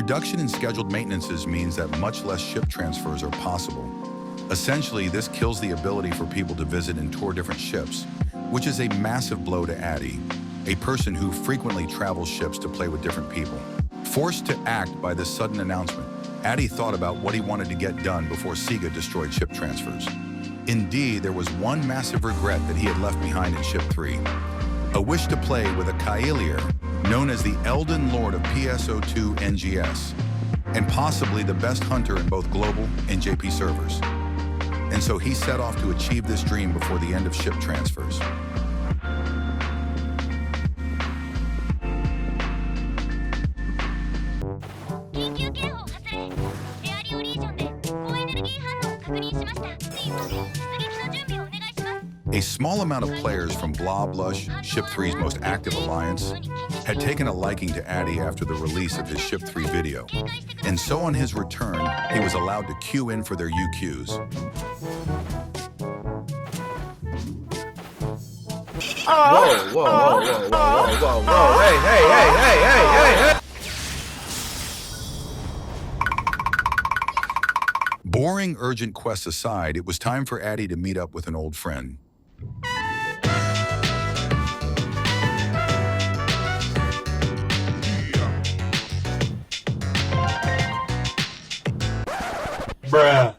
reduction in scheduled maintenances means that much less ship transfers are possible. Essentially, this kills the ability for people to visit and tour different ships, which is a massive blow to Addy, a person who frequently travels ships to play with different people. Forced to act by this sudden announcement, Addy thought about what he wanted to get done before SEGA destroyed ship transfers. Indeed, there was one massive regret that he had left behind in Ship 3. A wish to play with a Kaelier, known as the Elden Lord of PSO2 NGS, and possibly the best hunter in both global and JP servers. And so he set off to achieve this dream before the end of ship transfers. A small amount of players from Blah Blush, Ship 3's most active alliance, had taken a liking to Addy after the release of his Ship 3 video. And so on his return, he was allowed to queue in for their UQs. Whoa, whoa, whoa, whoa, whoa, whoa, whoa, whoa, hey, hey, hey, hey, hey, hey, hey! Boring urgent quests aside, it was time for Addy to meet up with an old friend. Bruh.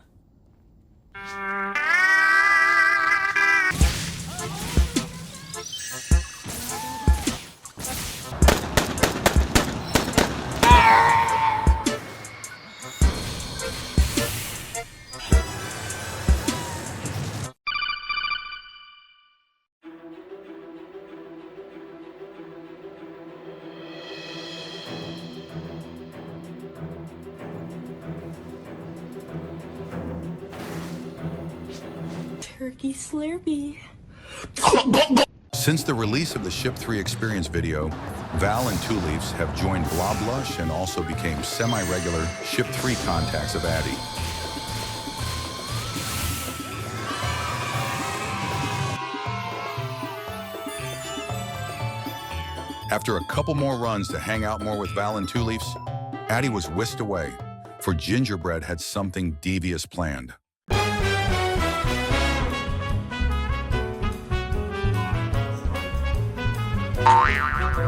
Turkey Slurpee. Since the release of the Ship 3 Experience video, Val and Two Leafs have joined Blah Blush and also became semi-regular Ship 3 contacts of Addy. After a couple more runs to hang out more with Val and Two Leafs, Addy was whisked away, for Gingerbread had something devious planned.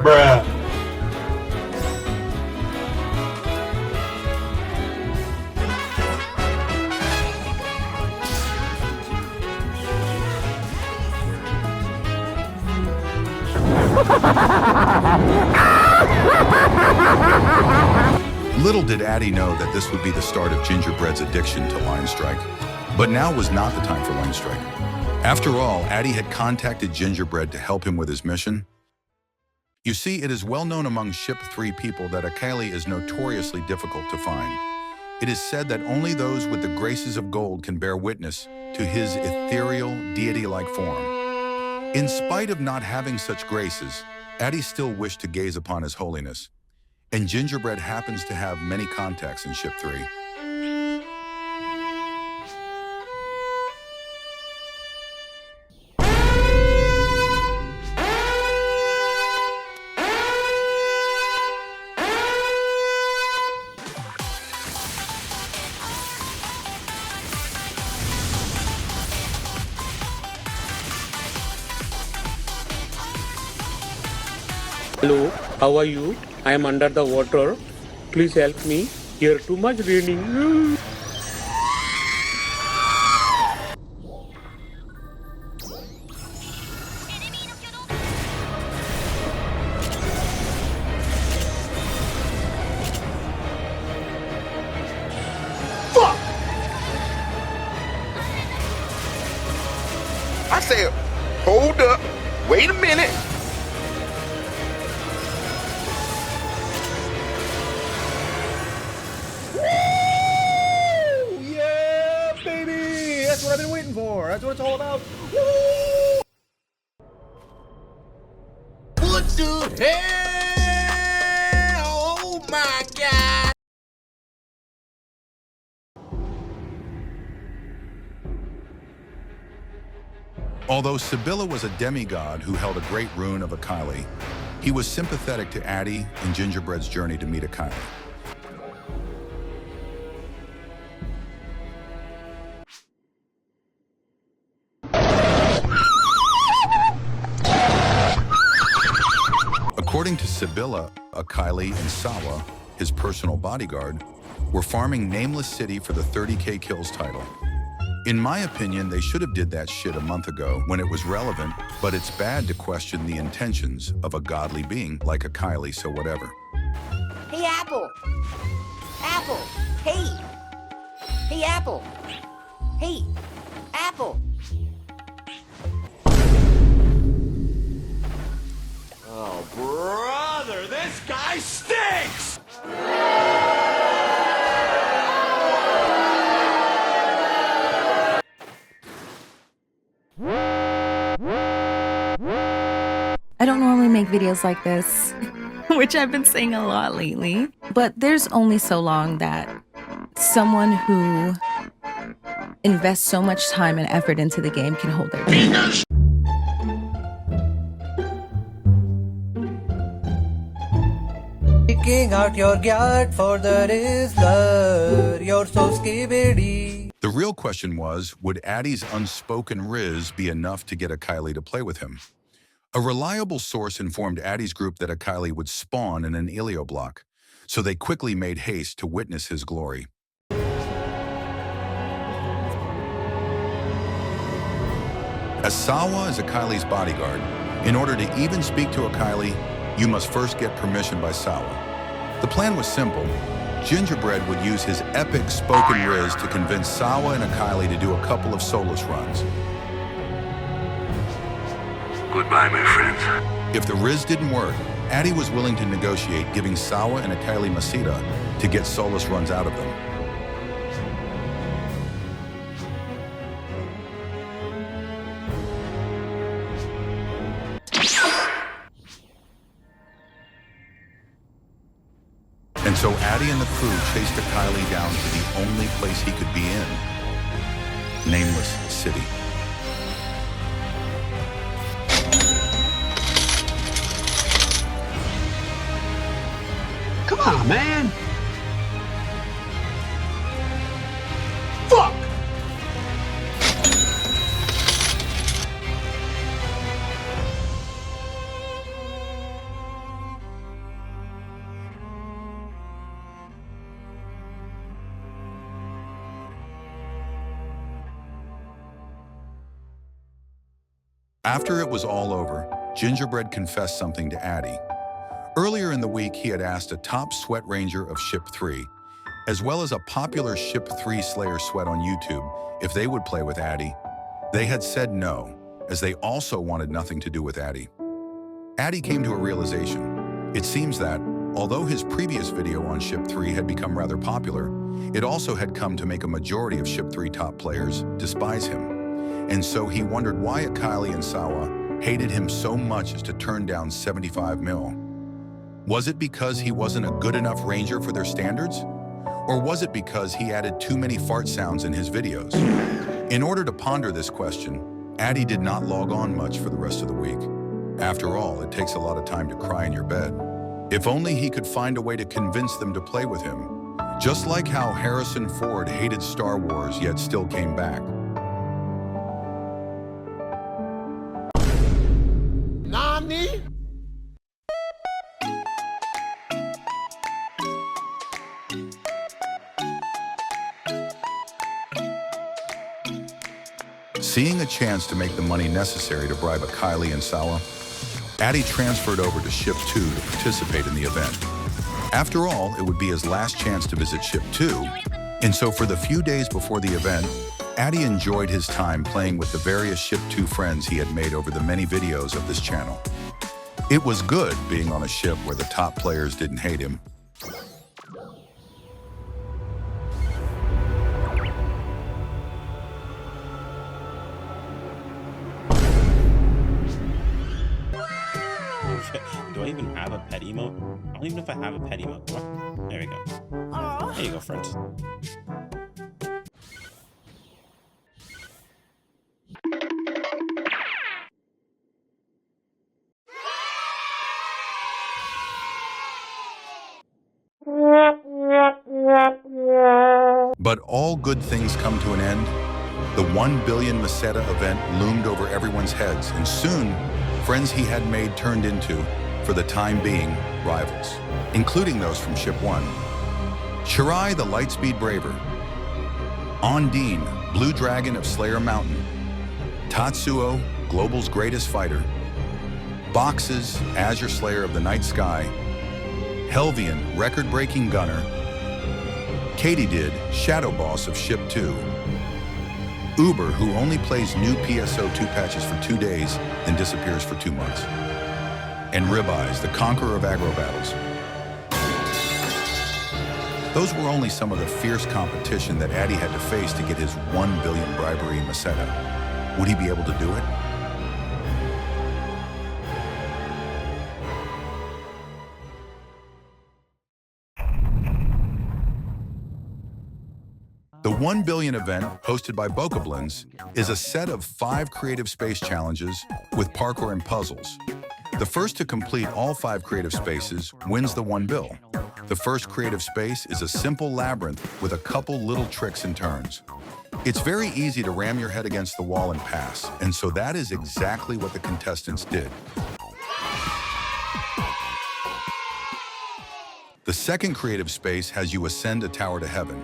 Bruh. Little did Addy know that this would be the start of Gingerbread's addiction to line strike. But now was not the time for line strike. After all, Addy had contacted Gingerbread to help him with his mission. You see, it is well known among Ship 3 people that a Kaeli is notoriously difficult to find. It is said that only those with the graces of gold can bear witness to his ethereal, deity-like form. In spite of not having such graces, Addy still wished to gaze upon his holiness. And Gingerbread happens to have many contacts in Ship 3. Hello, how are you? I am under the water. Please help me. Here too much raining. Fuck! I said, hold up, wait a minute. That's what I've been waiting for. That's what it's all about. Woo! What the hell? Oh my God. Although Sibylla was a demigod who held a great rune of a Kaeli, he was sympathetic to Addy and Gingerbread's journey to meet a Kaeli. According to Sibylla, Kylie and Sawa, his personal bodyguard, were farming Nameless City for the 30K kills title. In my opinion, they should have did that shit a month ago when it was relevant, but it's bad to question the intentions of a godly being like a Kylie, so whatever. Hey, Apple! Apple! Hey! Hey, Apple! Hey! Apple! Oh, brother, this guy stinks! I don't normally make videos like this, which I've been saying a lot lately, but there's only so long that someone who invests so much time and effort into the game can hold their peace. Picking out your yard for the Rizzler, you're so skibidi. The real question was, would Addy's unspoken Riz be enough to get a Kylie to play with him? A reliable source informed Addy's group that a Kylie would spawn in an Elio block, so they quickly made haste to witness his glory. As Sawa is a Kylie's bodyguard, in order to even speak to a Kylie, you must first get permission by Sawa. The plan was simple. Gingerbread would use his epic spoken Riz to convince Sawa and a Kylie to do a couple of Solus runs. Goodbye, my friend. If the Riz didn't work, Addy was willing to negotiate giving Sawa and a Kylie Masita to get Solus runs out of them. And so Addy and the crew chased a Kylie down to the only place he could be in, Nameless City. Come on, man! Fuck! After it was all over, Gingerbread confessed something to Addy. Earlier in the week, he had asked a top sweat ranger of Ship 3, as well as a popular Ship 3 Slayer sweat on YouTube, if they would play with Addy. They had said no, as they also wanted nothing to do with Addy. Addy came to a realization. It seems that, although his previous video on Ship 3 had become rather popular, it also had come to make a majority of Ship 3 top players despise him. And so he wondered why Kylie and Sawa hated him so much as to turn down 75 mil. Was it because he wasn't a good enough ranger for their standards? Or was it because he added too many fart sounds in his videos? In order to ponder this question, Addy did not log on much for the rest of the week. After all, it takes a lot of time to cry in your bed. If only he could find a way to convince them to play with him. Just like how Harrison Ford hated Star Wars yet still came back. Nani? Seeing a chance to make the money necessary to bribe a Kylie and Sawa, Addy transferred over to Ship 2 to participate in the event. After all, it would be his last chance to visit Ship 2, and so for the few days before the event, Addy enjoyed his time playing with the various Ship 2 friends he had made over the many videos of this channel. It was good being on a ship where the top players didn't hate him. Do I even have a pet emote? I don't even know if I have a pet emote. There we go. There you go, friends. But all good things come to an end. The 1 billion Meseta event loomed over everyone's heads, and soon, friends he had made turned into for the time being, rivals, including those from Ship 1. Shirai, the Lightspeed Braver. Ondine, Blue Dragon of Slayer Mountain. Tatsuo, Global's greatest fighter. Boxes, Azure Slayer of the Night Sky. Helvian, record-breaking gunner. Katydid, Shadow Boss of Ship 2. Uber, who only plays new PSO2 patches for 2 days, then disappears for 2 months. And Ribeyes, the conqueror of aggro battles. Those were only some of the fierce competition that Addy had to face to get his 1 billion bribery Meseta. Would he be able to do it? The 1 billion event, hosted by Bokoblins, is a set of 5 creative space challenges with parkour and puzzles. The first to complete all 5 creative spaces wins the 1 bill. The first creative space is a simple labyrinth with a couple little tricks and turns. It's very easy to ram your head against the wall and pass, and so that is exactly what the contestants did. The second creative space has you ascend a tower to heaven.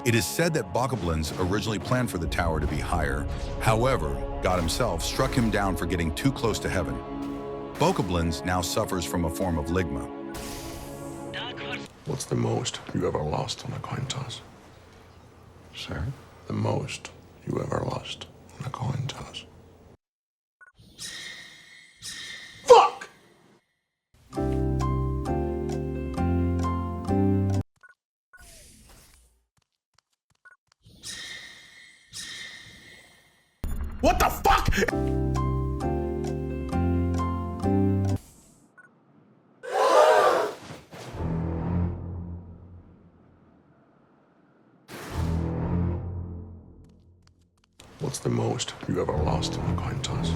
It is said that Bokoblins originally planned for the tower to be higher. However, God himself struck him down for getting too close to heaven. Bokoblins now suffers from a form of ligma. What's the most you ever lost on a coin toss? Sir? The most you ever lost on a coin toss. Fuck! What the fuck? What's the most you ever lost on a coin toss?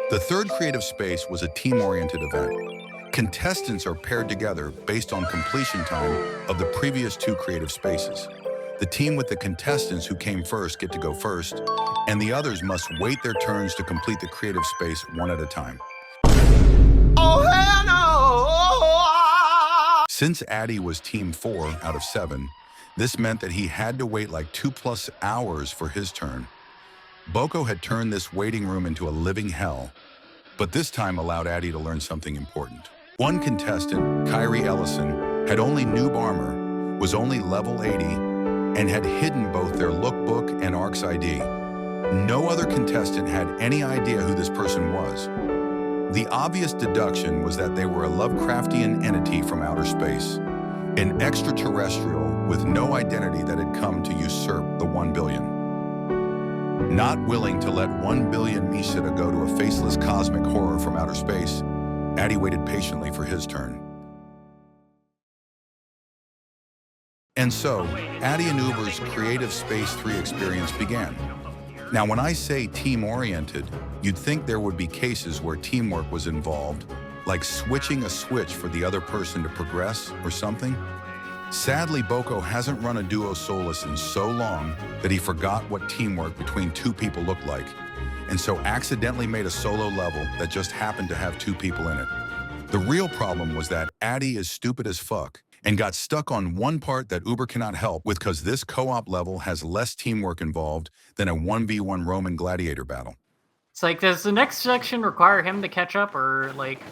The third creative space was a team-oriented event. Contestants are paired together based on completion time of the previous 2 creative spaces. The team with the contestants who came first get to go first, and the others must wait their turns to complete the creative space one at a time. Oh, hell no! Since Addy was team 4 out of 7, this meant that he had to wait like 2+ hours for his turn. Boko had turned this waiting room into a living hell, but this time allowed Addy to learn something important. One contestant, Kyrie Ellison, had only noob armor, was only level 80, and had hidden both their lookbook and ARC's ID. No other contestant had any idea who this person was. The obvious deduction was that they were a Lovecraftian entity from outer space, an extraterrestrial with no identity that had come to usurp the 1 billion. Not willing to let 1 billion Mishita go to a faceless cosmic horror from outer space, Addy waited patiently for his turn. And so, Addy and Uber's Creative Space 3 experience began. Now, when I say team-oriented, you'd think there would be cases where teamwork was involved, like switching a switch for the other person to progress or something. Sadly, Boko hasn't run a duo soloist in so long that he forgot what teamwork between 2 people looked like, and so accidentally made a solo level that just happened to have 2 people in it. The real problem was that Addy is stupid as fuck and got stuck on one part that Uber cannot help with because this co-op level has less teamwork involved than a 1v1 Roman gladiator battle. It's like, does the next section require him to catch up, or like...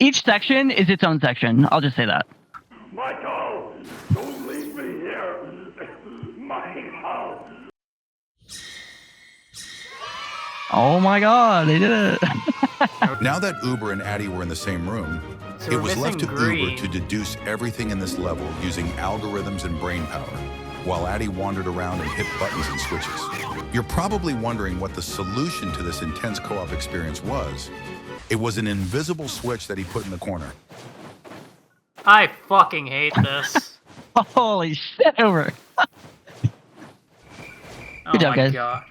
Each section is its own section. I'll just say that. Michael, don't leave me here. Michael. Oh my god, they did it. Now that Uber and Addy were in the same room, So it we're was left to missing green. Uber to deduce everything in this level using algorithms and brain power, while Addy wandered around and hit buttons and switches. You're probably wondering what the solution to this intense co-op experience was. It was an invisible switch that he put in the corner. I fucking hate this. Holy shit, Uber. Oh job, my guys. god.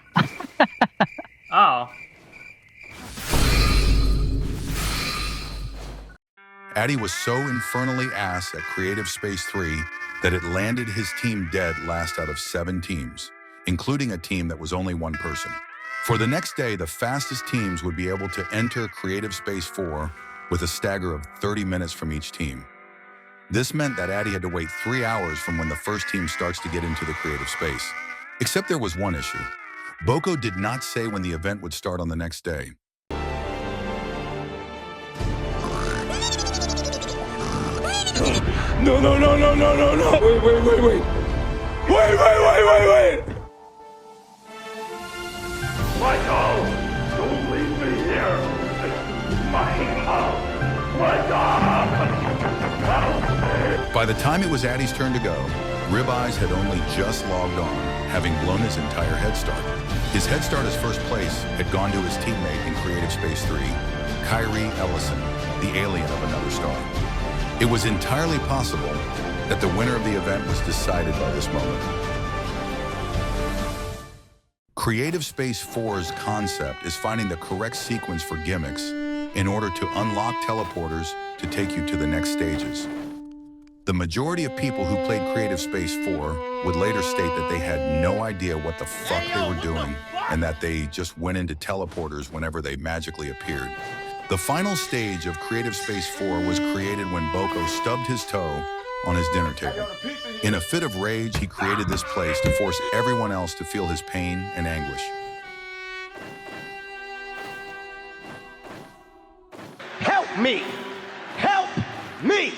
Oh. Addy was so infernally ass at Creative Space 3 that it landed his team dead last out of 7 teams, including a team that was only 1 person. For the next day, the fastest teams would be able to enter Creative Space 4 with a stagger of 30 minutes from each team. This meant that Addy had to wait 3 hours from when the first team starts to get into the creative space. Except there was one issue. Boko did not say when the event would start on the next day. No, no, no, no, no, no, no. Wait. Wait. Michael! Don't leave me here! Michael! By the time it was Addy's turn to go, Ribeyes had only just logged on, having blown his entire head start. His head start as first place had gone to his teammate in Creative Space 3, Kyrie Ellison, the alien of another star. It was entirely possible that the winner of the event was decided by this moment. Creative Space 4's concept is finding the correct sequence for gimmicks in order to unlock teleporters to take you to the next stages. The majority of people who played Creative Space 4 would later state that they had no idea what the fuck they were doing and that they just went into teleporters whenever they magically appeared. The final stage of Creative Space 4 was created when Boko stubbed his toe on his dinner table. In a fit of rage, he created this place to force everyone else to feel his pain and anguish. Help me! Help me!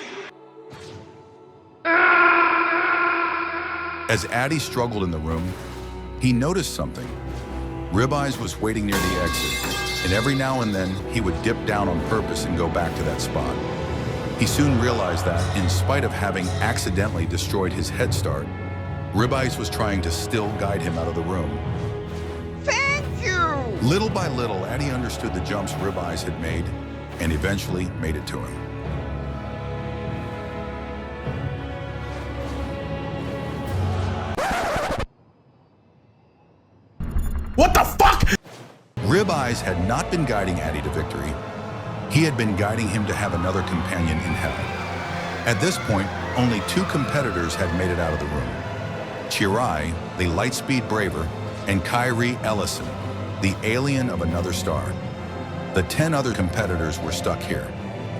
As Addy struggled in the room, he noticed something. Ribeyes was waiting near the exit, and every now and then he would dip down on purpose and go back to that spot. He soon realized that, in spite of having accidentally destroyed his head start, Ribeyes was trying to still guide him out of the room. Thank you! Little by little, Addy understood the jumps Ribeyes had made, and eventually made it to him. What the fuck? Ribeyes had not been guiding Addy to victory. He had been guiding him to have another companion in hell. At this point, only 2 competitors had made it out of the room. Chirai, the Lightspeed Braver, and Kyrie Ellison, the alien of another star. The 10 other competitors were stuck here,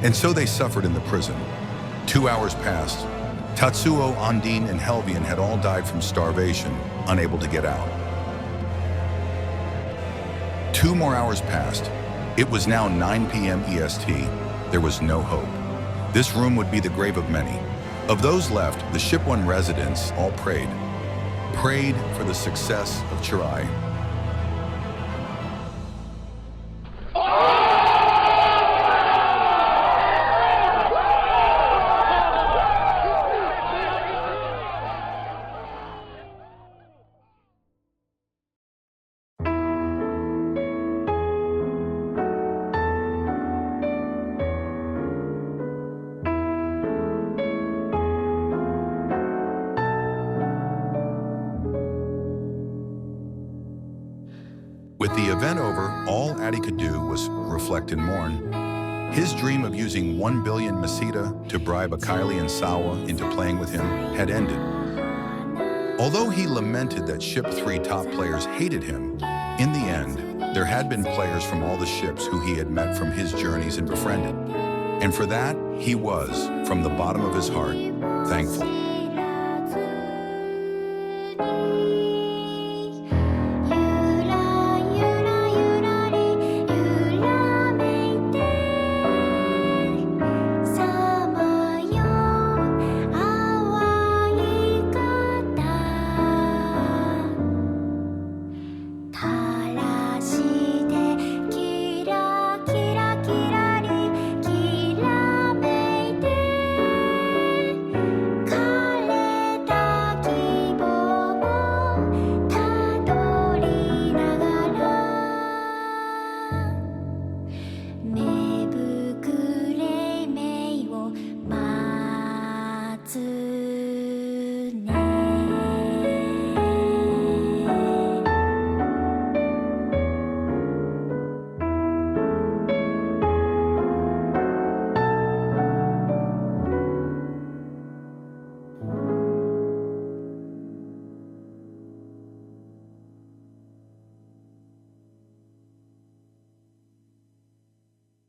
and so they suffered in the prison. 2 hours passed. Tatsuo, Ondine, and Helvian had all died from starvation, unable to get out. 2 more hours passed. It was now 9 p.m. EST. There was no hope. This room would be the grave of many. Of those left, the Ship 1 residents all prayed for the success of Chirai. With the event over, all Addy could do was reflect and mourn. His dream of using 1 billion Masita to bribe Kylie and Sawa into playing with him had ended. Although he lamented that Ship 3 top players hated him, in the end, there had been players from all the ships who he had met from his journeys and befriended. And for that, he was, from the bottom of his heart, thankful.